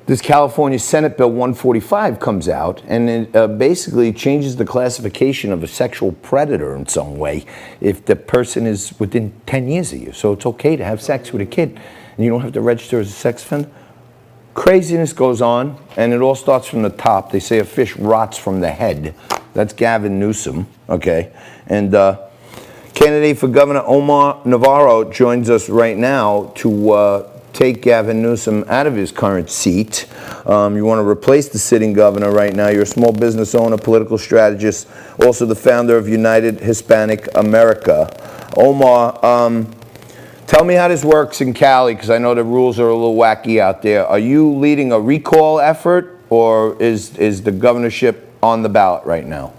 this California Senate Bill 145 comes out, and it basically changes the classification of a sexual predator in some way if the person is within 10 years of you. So it's okay to have sex with a kid, and you don't have to register as a sex offender. Craziness goes on, and it all starts from the top. They say a fish rots from the head. That's Gavin Newsom, okay? And candidate for Governor Omar Navarro joins us right now to take Gavin Newsom out of his current seat. You want to replace the sitting governor right now. You're a small business owner, political strategist, also the founder of United Hispanic America. Omar, tell me how this works in Cali, because I know the rules are a little wacky out there. Are you leading a recall effort, or is the governorship on the ballot right now?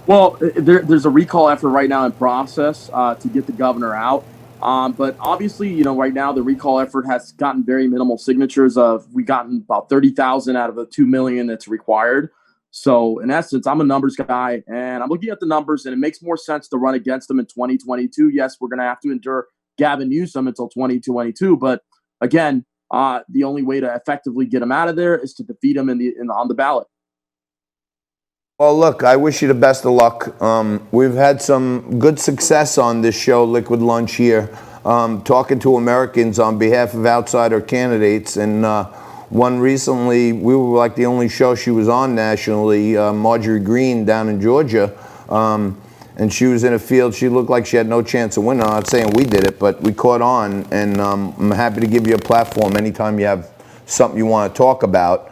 Well, there's a recall effort right now in process to get the governor out. But obviously, right now the recall effort has gotten very minimal signatures. We've gotten about 30,000 out of the 2 million that's required. So in essence, I'm a numbers guy, and I'm looking at the numbers, and it makes more sense to run against them in 2022. Yes, we're going to have to endure Gavin Newsom until 2022. But again, the only way to effectively get him out of there is to defeat him on the ballot. Well, look, I wish you the best of luck. We've had some good success on this show, Liquid Lunch, here, talking to Americans on behalf of outsider candidates. And one recently, we were like the only show she was on nationally, Marjorie Greene down in Georgia. And she was in a field, she looked like she had no chance of winning. I'm not saying we did it, but we caught on. And I'm happy to give you a platform anytime you have something you want to talk about.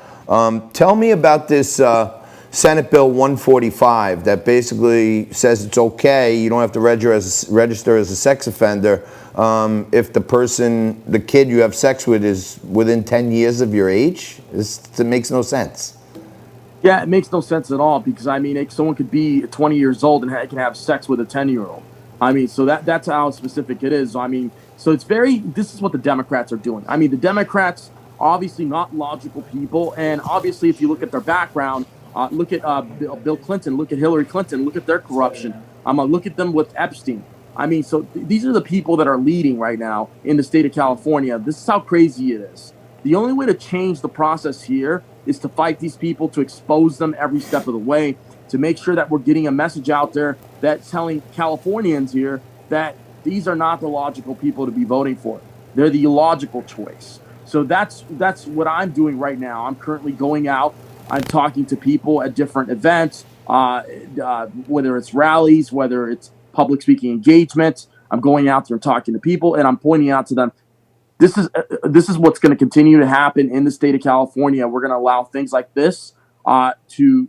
Tell me about this Senate Bill 145 that basically says it's okay, you don't have to register as a sex offender if the kid you have sex with is within 10 years of your age. It makes no sense. Yeah, it makes no sense at all, because someone could be 20 years old and can have sex with a 10-year-old. So that's how specific it is. So it's this is what the Democrats are doing. The Democrats, obviously not logical people, and obviously if you look at their background, look at Bill Clinton, look at Hillary Clinton, look at their corruption. Look at them with Epstein. So these are the people that are leading right now in the state of California. This is how crazy it is. The only way to change the process here is to fight these people, to expose them every step of the way, to make sure that we're getting a message out there that's telling Californians here that these are not the logical people to be voting for. They're the illogical choice. So that's what I'm doing right now. I'm currently going out. I'm talking to people at different events, whether it's rallies, whether it's public speaking engagements. I'm going out there and talking to people, and I'm pointing out to them, this is what's going to continue to happen in the state of California. We're going to allow things like this to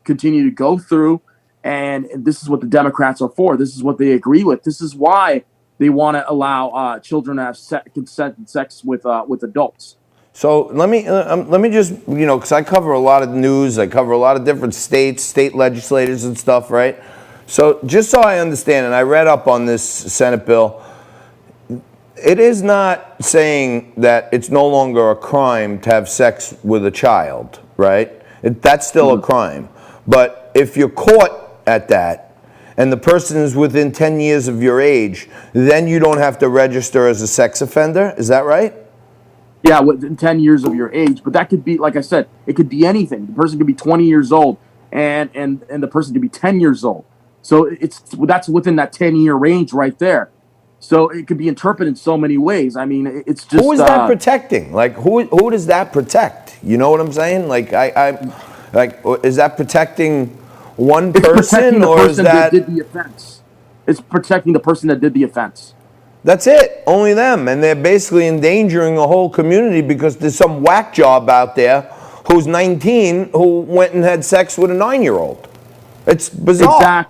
continue to go through, and this is what the Democrats are for. This is what they agree with. This is why they want to allow children to have consented sex with adults. So let me just, because I cover a lot of news, I cover a lot of different states, state legislators and stuff, right? So just so I understand, and I read up on this Senate bill, it is not saying that it's no longer a crime to have sex with a child, right? That's still a crime. But if you're caught at that, and the person is within 10 years of your age, then you don't have to register as a sex offender, is that right? Yeah, within 10 years of your age. But that could be, like I said, it could be anything. The person could be 20 years old, and the person could be 10 years old. So that's within that 10-year range right there. So it could be interpreted in so many ways. It's just... Who is that protecting? Like, who does that protect? You know what I'm saying? Is that protecting one person, or is that... did the offense. It's protecting the person that did the offense. That's it. Only them. And they're basically endangering the whole community because there's some whack job out there who's 19 who went and had sex with a 9-year-old. It's bizarre.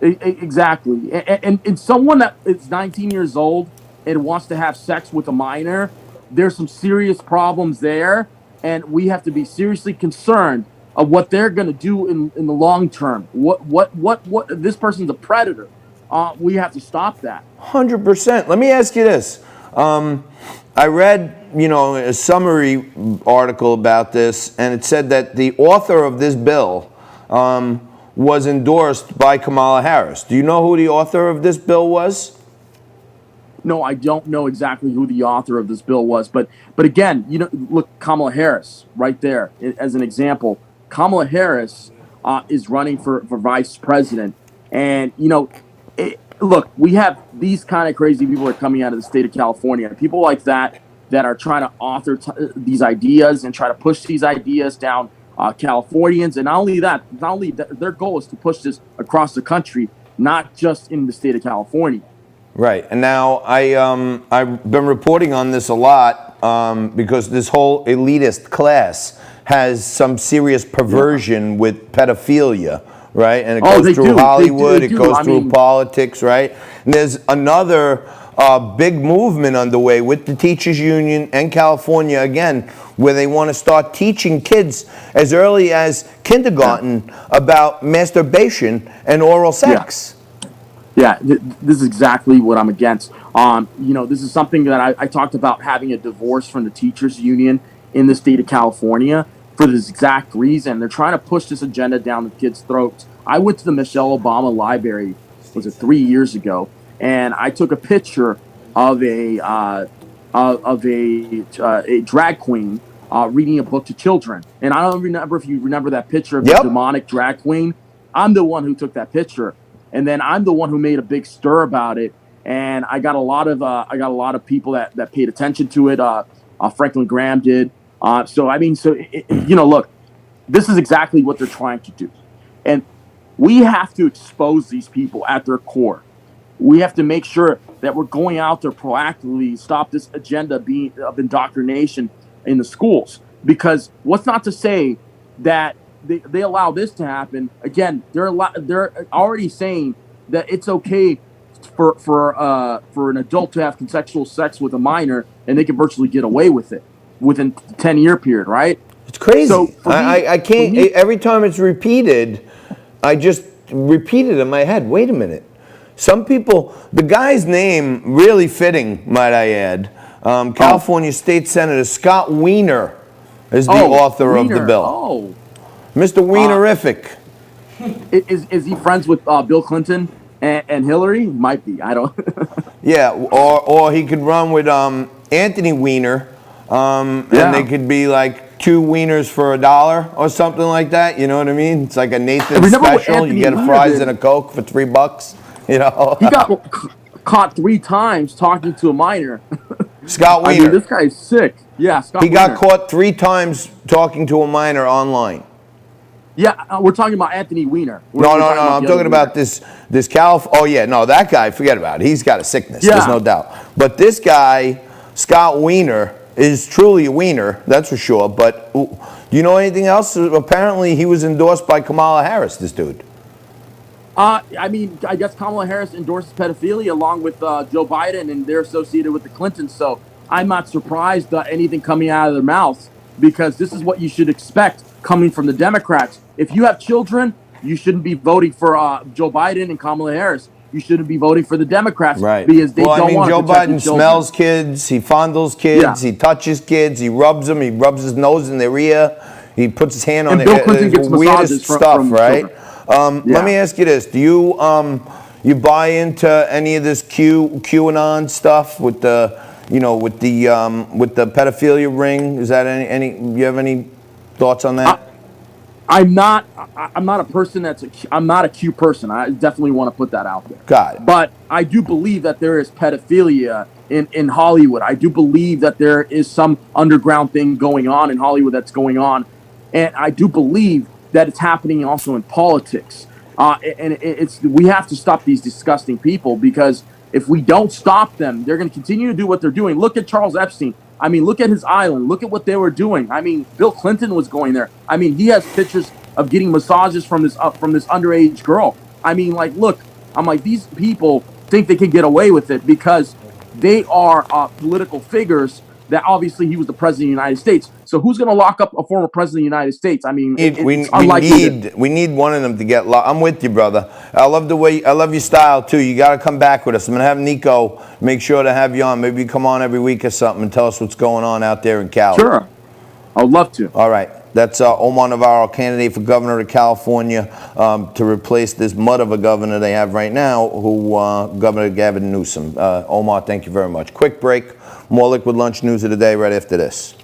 Exactly. And someone that is 19 years old and wants to have sex with a minor, there's some serious problems there. And we have to be seriously concerned of what they're going to do in the long term. What this person's a predator. We have to stop that. 100%. Let me ask you this. I read, a summary article about this, and it said that the author of this bill was endorsed by Kamala Harris. Do you know who the author of this bill was? No, I don't know exactly who the author of this bill was, but again, look, Kamala Harris right there as an example. Kamala Harris is running for vice president, and look, we have these kind of crazy people that are coming out of the state of California, people like that are trying to author these ideas and try to push these ideas down Californians, and not only that, their goal is to push this across the country, not just in the state of California. Right, and now I've been reporting on this a lot because this whole elitist class has some serious perversion with pedophilia, right? And it goes through Hollywood, it goes through politics, right? And there's another big movement underway with the teachers union and California again, where they want to start teaching kids as early as kindergarten about masturbation and oral sex. Yeah, this is exactly what I'm against. This is something that I talked about, having a divorce from the teachers union in the state of California for this exact reason. They're trying to push this agenda down the kids' throats. I went to the Michelle Obama Library, was it 3 years ago, and I took a picture of a drag queen reading a book to children. And I don't remember if you remember that picture of the demonic drag queen. I'm the one who took that picture. And then I'm the one who made a big stir about it, and I got a lot of people that paid attention to it. Franklin Graham did. Look, this is exactly what they're trying to do, and we have to expose these people at their core. We have to make sure that we're going out there proactively, stop this agenda of indoctrination in the schools. Because what's not to say that they allow this to happen. Again, they're already saying that it's okay for an adult to have consensual sex with a minor, and they can virtually get away with it within the 10-year period, right? It's crazy. So I can't. Every time it's repeated, I just repeat it in my head. Wait a minute. Some people, the guy's name, really fitting, might I add. California State Senator Scott Wiener is the author of the bill. Mr. Wienerific. Is he friends with Bill Clinton and Hillary? Might be. I don't. Yeah, or he could run with Anthony Weiner, and they could be like 2 wieners for $1 or something like that. You know what I mean? It's like a Nathan special. You get a fries and a Coke for $3. You know. He got caught 3 times talking to a minor. Scott Wiener. I mean, this guy's sick. Yeah, Scott Wiener. He got caught 3 times talking to a minor online. Yeah, we're talking about Anthony Weiner. No. I'm talking about this Oh yeah, no, that guy. Forget about it. He's got a sickness. Yeah. There's no doubt. But this guy, Scott Wiener, is truly a wiener. That's for sure. But do you know anything else? Apparently, he was endorsed by Kamala Harris. This dude. I guess Kamala Harris endorses pedophilia along with Joe Biden, and they're associated with the Clintons. So I'm not surprised anything coming out of their mouths, because this is what you should expect coming from the Democrats. If you have children, you shouldn't be voting for Joe Biden and Kamala Harris. You shouldn't be voting for the Democrats, right? Because they don't want to Joe Biden smells kids, he fondles kids, he touches kids, he rubs them, he rubs his nose in their ear, he puts his hand on Bill Clinton gets weirdest stuff, from right? Let me ask you this: do you buy into any of this QAnon stuff with the with the pedophilia ring? Is that any? You have any thoughts on that? I'm not a person I'm not a Q person. I definitely want to put that out there. Got it. But I do believe that there is pedophilia in Hollywood. I do believe that there is some underground thing going on in Hollywood that's going on. And I do believe that it's happening also in politics. We have to stop these disgusting people, because if we don't stop them, they're going to continue to do what they're doing. Look at Charles Epstein. I mean, look at his island. Look at what they were doing. I mean, Bill Clinton was going there. I mean, he has pictures of getting massages from this underage girl. I mean, like, look, I'm like, these people think they can get away with it because they are political figures. That obviously he was the president of the United States. So who's going to lock up a former president of the United States? I mean, we need one of them to get locked. I'm with you, brother. I love your style too. You got to come back with us. I'm going to have Nico make sure to have you on. Maybe you come on every week or something and tell us what's going on out there in Cali. Sure. I would love to. All right. That's Omar Navarro, candidate for governor of California, to replace this mud of a governor they have right now, Governor Gavin Newsom. Omar, thank you very much. Quick break. More Liquid Lunch news of the day right after this.